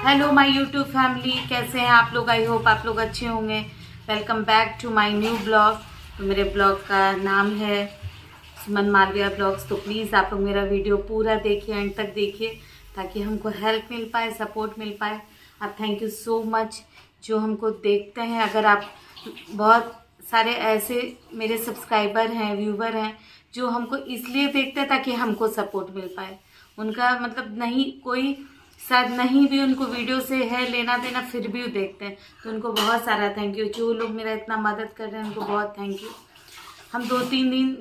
Hello my YouTube family, कैसे हैं आप लोग। आई होप आप लोग अच्छे होंगे। Welcome back to my new blog. तो मेरे ब्लॉग का नाम है सुमन मालविया ब्लॉग्स। तो प्लीज़ आप लोग मेरा वीडियो पूरा देखिए, एंड तक देखिए, ताकि हमको हेल्प मिल पाए, सपोर्ट मिल पाए। आप थैंक यू सो मच जो हमको देखते हैं। अगर आप बहुत सारे ऐसे मेरे सब्सक्राइबर हैं, व्यूवर हैं, जो हमको इसलिए देखते हैं ताकि हमको सपोर्ट मिल पाए। उनका मतलब नहीं, कोई शायद नहीं भी उनको वीडियो से है लेना देना, फिर भी वो देखते हैं। तो उनको बहुत सारा थैंक यू। जो लोग मेरा इतना मदद कर रहे हैं उनको बहुत थैंक यू। हम 2-3 दिन,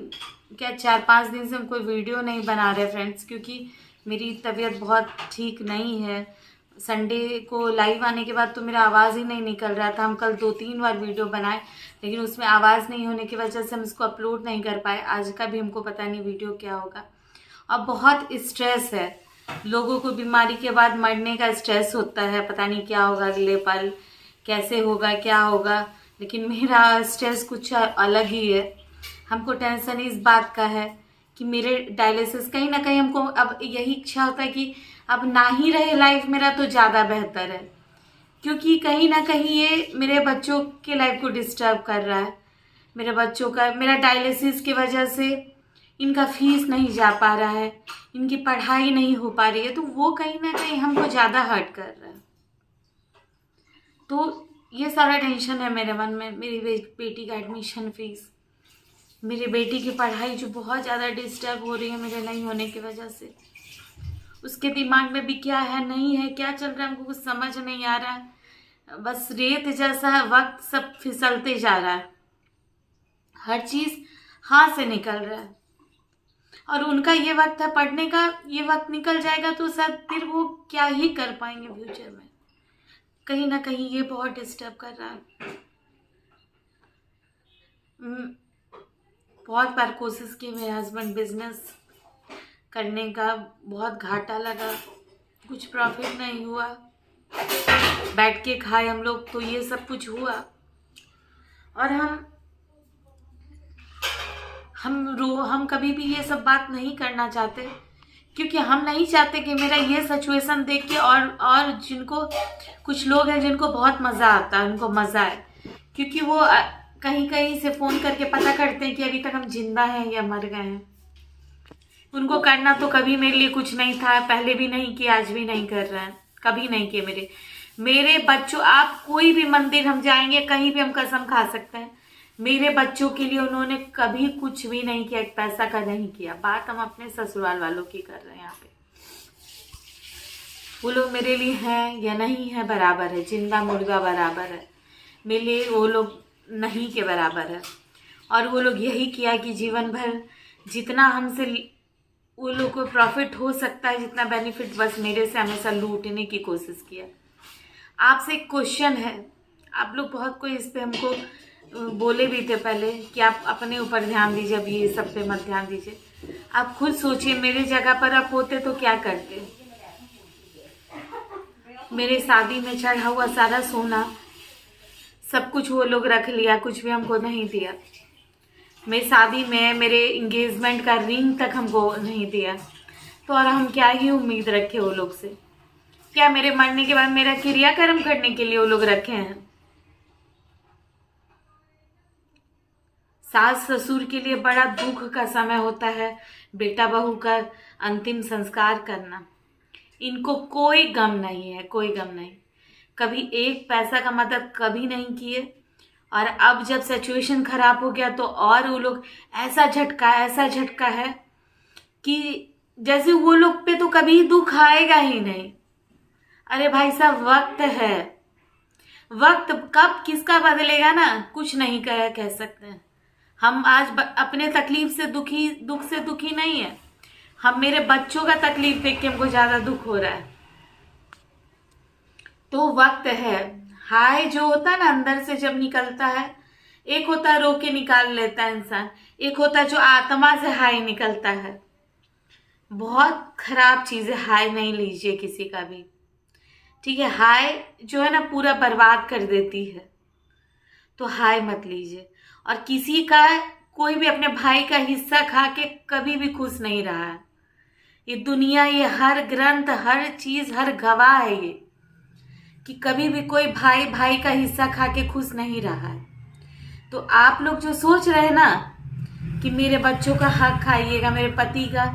क्या 4-5 दिन से हम कोई वीडियो नहीं बना रहे फ्रेंड्स, क्योंकि मेरी तबीयत बहुत ठीक नहीं है। संडे को लाइव आने के बाद तो मेरा आवाज़ ही नहीं निकल रहा था। हम कल 2-3 बार वीडियो बनाए, लेकिन उसमें आवाज़ नहीं होने की वजह से हम इसको अपलोड नहीं कर पाए। आज का भी हमको पता नहीं वीडियो क्या होगा। अब बहुत स्ट्रेस है, लोगों को बीमारी के बाद मरने का स्ट्रेस होता है, पता नहीं क्या होगा अगले पल, कैसे होगा, क्या होगा। लेकिन मेरा स्ट्रेस कुछ अलग ही है। हमको टेंशन इस बात का है कि मेरे डायलिसिस, कहीं ना कहीं हमको अब यही इच्छा होता है कि अब ना ही रहे लाइफ मेरा तो ज़्यादा बेहतर है, क्योंकि कहीं ना कहीं ये मेरे बच्चों के लाइफ को डिस्टर्ब कर रहा है। मेरे बच्चों का, मेरा डायलिसिस की वजह से इनका फीस नहीं जा पा रहा है, इनकी पढ़ाई नहीं हो पा रही है, तो वो कहीं ना कहीं हमको ज़्यादा हर्ट कर रहा है। तो ये सारा टेंशन है मेरे मन में। मेरी बेटी का एडमिशन फीस, मेरी बेटी की पढ़ाई जो बहुत ज़्यादा डिस्टर्ब हो रही है मेरे नहीं होने की वजह से। उसके दिमाग में भी क्या है, नहीं है, क्या चल रहा है, हमको कुछ समझ नहीं आ रहा है। बस रेत जैसा वक्त सब फिसलते जा रहा है, हर चीज़ हाथ से निकल रहा है। और उनका ये वक्त है पढ़ने का, ये वक्त निकल जाएगा तो शायद फिर वो क्या ही कर पाएंगे फ्यूचर में। कहीं ना कहीं ये बहुत डिस्टर्ब कर रहा है। बहुत बार कोशिश की मेरे हस्बैंड बिजनेस करने का, बहुत घाटा लगा, कुछ प्रॉफिट नहीं हुआ। बैठ के खाए हम लोग तो ये सब कुछ हुआ। और हम कभी भी ये सब बात नहीं करना चाहते, क्योंकि हम नहीं चाहते कि मेरा ये सिचुएशन देख के और जिनको, कुछ लोग हैं जिनको बहुत मज़ा आता है, उनको मज़ा है, क्योंकि वो कहीं कहीं से फ़ोन करके पता करते हैं कि अभी तक हम जिंदा हैं या मर गए हैं। उनको करना तो कभी मेरे लिए कुछ नहीं था, पहले भी नहीं किया, आज भी नहीं कर रहा है, कभी नहीं किए। मेरे बच्चों, आप कोई भी मंदिर हम जाएंगे, कहीं भी हम कसम खा सकते हैं, मेरे बच्चों के लिए उन्होंने कभी कुछ भी नहीं किया, एक पैसा का नहीं किया। बात हम अपने ससुराल वालों की कर रहे हैं यहाँ पे। वो लोग मेरे लिए हैं या नहीं है बराबर है, जिंदा मुर्गा बराबर है, मेरे लिए वो लोग नहीं के बराबर है। और वो लोग यही किया कि जीवन भर जितना हमसे वो लोग को प्रॉफिट हो सकता है, जितना बेनिफिट, बस मेरे से हमेशा लूटने की कोशिश किया। आपसे एक क्वेश्चन है, आप लोग बहुत कोई इस पे हमको बोले भी थे पहले कि आप अपने ऊपर ध्यान दीजिए, अब ये सब पे मत ध्यान दीजिए। आप खुद सोचिए, मेरे जगह पर आप होते तो क्या करते। मेरे शादी में चढ़ा हुआ सारा सोना सब कुछ वो लोग रख लिया, कुछ भी हमको नहीं दिया। मेरी शादी में मेरे इंगेजमेंट का रिंग तक हमको नहीं दिया। तो और हम क्या ही उम्मीद रखे वो लोग से। क्या मेरे मरने के बाद मेरा क्रियाकर्म करने के लिए वो लोग रखे हैं। सास ससुर के लिए बड़ा दुख का समय होता है बेटा बहू का अंतिम संस्कार करना। इनको कोई गम नहीं है, कोई गम नहीं। कभी एक पैसा का मदद कभी नहीं किए। और अब जब सिचुएशन खराब हो गया तो और वो लोग ऐसा झटका है कि जैसे वो लोग पे तो कभी दुख आएगा ही नहीं। अरे भाई साहब, वक्त है, वक्त कब किसका बदलेगा ना, कुछ नहीं कह सकते हैं। हम आज अपने तकलीफ से दुख से दुखी नहीं है, हम मेरे बच्चों का तकलीफ देख के हमको ज्यादा दुख हो रहा है। तो वक्त है। हाय जो होता है ना अंदर से जब निकलता है, एक होता है रो के निकाल लेता है इंसान, एक होता है जो आत्मा से हाय निकलता है। बहुत खराब चीज है, हाय नहीं लीजिए किसी का भी, ठीक है। हाय जो है ना पूरा बर्बाद कर देती है, तो हाय मत लीजिए। और किसी का, कोई भी अपने भाई का हिस्सा खा के कभी भी खुश नहीं रहा है। ये दुनिया, ये हर ग्रंथ, हर चीज, हर गवाह है ये कि कभी भी कोई भाई भाई का हिस्सा खा के खुश नहीं रहा है। तो आप लोग जो सोच रहे हैं ना कि मेरे बच्चों का हक खाइएगा, मेरे पति का,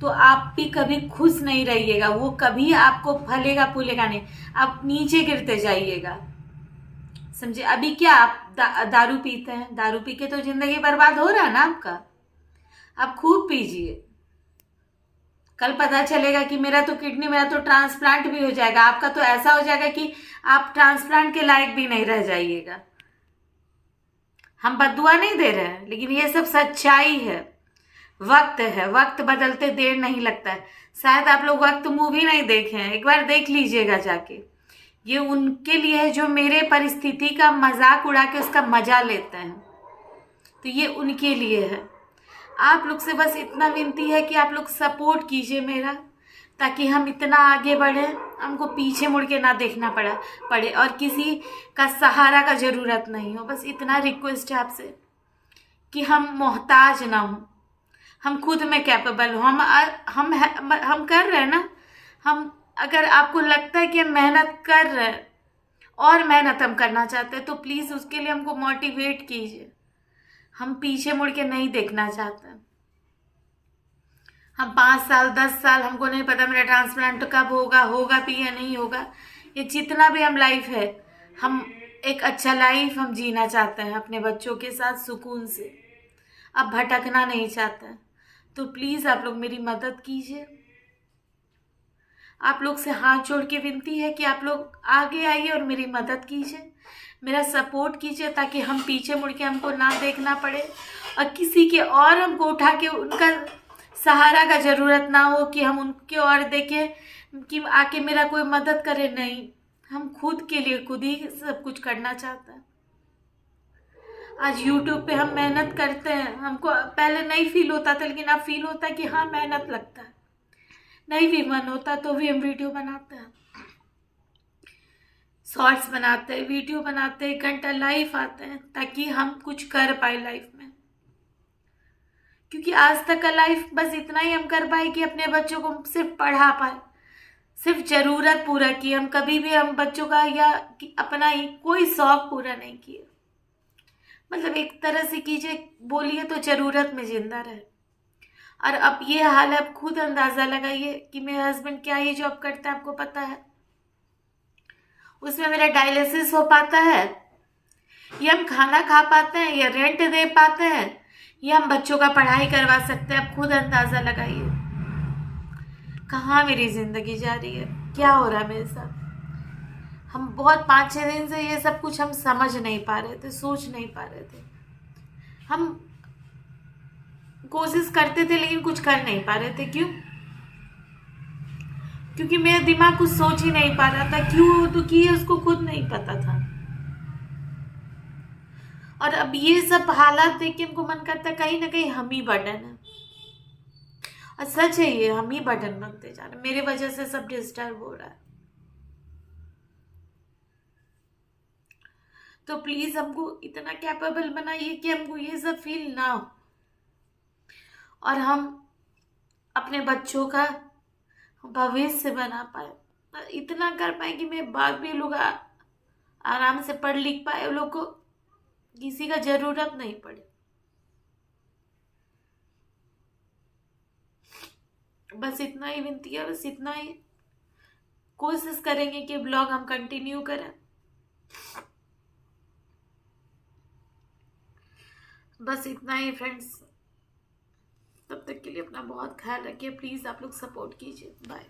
तो आप भी कभी खुश नहीं रहिएगा। वो कभी आपको फलेगा फूलेगा नहीं, आप नीचे गिरते जाइएगा, समझे। अभी क्या आप दारू पीते हैं, दारू पी के तो जिंदगी बर्बाद हो रहा है ना आपका। आप खूब पीजिए, कल पता चलेगा कि मेरा तो किडनी, मेरा तो ट्रांसप्लांट भी हो जाएगा, आपका तो ऐसा हो जाएगा कि आप ट्रांसप्लांट के लायक भी नहीं रह जाइएगा। हम बद्दुआ नहीं दे रहे हैं, लेकिन ये सब सच्चाई है। वक्त है, वक्त बदलते देर नहीं लगता है। शायद आप लोग वक्त मूवी नहीं देखे हैं, एक बार देख लीजिएगा जाके। ये उनके लिए है जो मेरे परिस्थिति का मजाक उड़ा के उसका मजा लेते हैं, तो ये उनके लिए है। आप लोग से बस इतना विनती है कि आप लोग सपोर्ट कीजिए मेरा, ताकि हम इतना आगे बढ़े, हमको पीछे मुड़ के ना देखना पड़े और किसी का सहारा का ज़रूरत नहीं हो। बस इतना रिक्वेस्ट है आपसे कि हम मोहताज ना हो, हम खुद में कैपेबल हो। हम कर रहे हैं ना। हम, अगर आपको लगता है कि हम मेहनत कर रहे हैं और मेहनत हम करना चाहते हैं, तो प्लीज़ उसके लिए हमको मोटिवेट कीजिए। हम पीछे मुड़ के नहीं देखना चाहते। हम 5 साल 10 साल, हमको नहीं पता मेरा ट्रांसप्लांट कब होगा भी या नहीं होगा। ये जितना भी हम लाइफ है, हम एक अच्छा लाइफ हम जीना चाहते हैं अपने बच्चों के साथ सुकून से। अब भटकना नहीं चाहते हैं। तो प्लीज़ आप लोग मेरी मदद कीजिए। आप लोग से हाथ जोड़ के विनती है कि आप लोग आगे आइए और मेरी मदद कीजिए, मेरा सपोर्ट कीजिए, ताकि हम पीछे मुड़ के हमको ना देखना पड़े और किसी के और हमको उठा के उनका सहारा का ज़रूरत ना हो कि हम उनके और देखें कि आके मेरा कोई मदद करे। नहीं, हम खुद के लिए खुद ही सब कुछ करना चाहते हैं। आज YouTube पे हम मेहनत करते हैं, हमको पहले नहीं फील होता था, लेकिन अब फील होता है कि हाँ मेहनत लगता है। नहीं भी मन होता तो भी हम वीडियो बनाते हैं, शॉर्ट्स बनाते हैं, वीडियो बनाते हैं, 1 घंटा लाइव आते हैं, ताकि हम कुछ कर पाए लाइफ में। क्योंकि आज तक का लाइफ बस इतना ही हम कर पाए कि अपने बच्चों को सिर्फ पढ़ा पाए, सिर्फ ज़रूरत पूरा की। हम कभी भी हम बच्चों का या अपना ही कोई शौक पूरा नहीं किया। मतलब एक तरह से कीजिए, बोलिए तो ज़रूरत में जिंदा रहे। और अब ये हाल है, अब खुद अंदाज़ा लगाइए कि मेरे हस्बैंड क्या ही जॉब करते हैं, आपको पता है। उसमें मेरा डायलिसिस हो पाता है, या हम खाना खा पाते हैं, या रेंट दे पाते हैं, या हम बच्चों का पढ़ाई करवा सकते हैं। अब खुद अंदाज़ा लगाइए कहाँ मेरी ज़िंदगी जा रही है, क्या हो रहा है मेरे साथ। हम बहुत 5-6 दिन से ये सब कुछ हम समझ नहीं पा रहे थे, सोच नहीं पा रहे थे। हम कोशिश करते थे लेकिन कुछ कर नहीं पा रहे थे। क्यों? क्योंकि मेरा दिमाग कुछ सोच ही नहीं पा रहा था। क्यों तो कि उसको खुद नहीं पता था। और अब ये सब हालात देख के हमको मन करता है कहीं ना कहीं हम ही बर्डन है। और सच है, ये हम ही बर्डन बनते जा रहे हैं, मेरे वजह से सब डिस्टर्ब हो रहा है। तो प्लीज हमको इतना कैपेबल बनाइए कि हमको ये सब फील ना हो, और हम अपने बच्चों का भविष्य बना पाए, इतना कर पाए कि मेरे बाद भी लोग आराम से पढ़ लिख पाए, लोग को किसी का जरूरत नहीं पड़े। बस इतना ही विनती है, बस इतना ही कोशिश करेंगे कि ब्लॉग हम कंटिन्यू करें। बस इतना ही फ्रेंड्स, तब तक के लिए अपना बहुत ख्याल रखिए। प्लीज़ आप लोग सपोर्ट कीजिए। बाय।